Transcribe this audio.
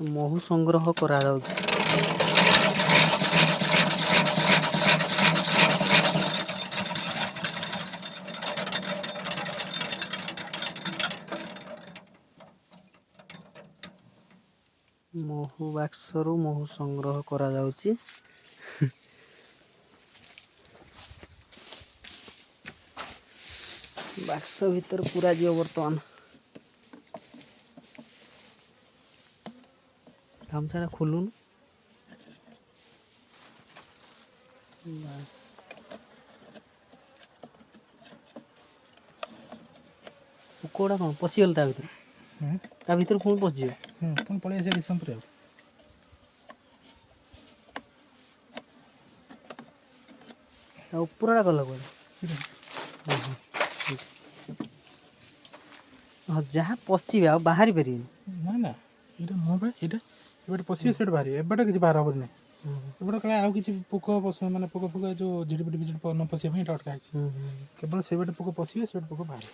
महू संग्रह करा महू बाक्सरू महू संग्रह करा जाउची। बाक्स भीतर पूरा जीव बर्तमान गामछा खोलुन पोकोड़ा कौन पशिगल ता भीतर पुणी पशिज पुणी पलि आसे डिसेम्बर उपरटा गला कुआडे हाँ जहाँ पशिबे आ बाहरी पारे ना ना ये मोह ये पशि से बाहर एबटा किसी बाहर हम ना एबटा कल आउ कि पोक पस मैंने पोक फोक जो झिड़िपिटी न पशिया अटका केवल से पोक पशिबे से पोक बाहर।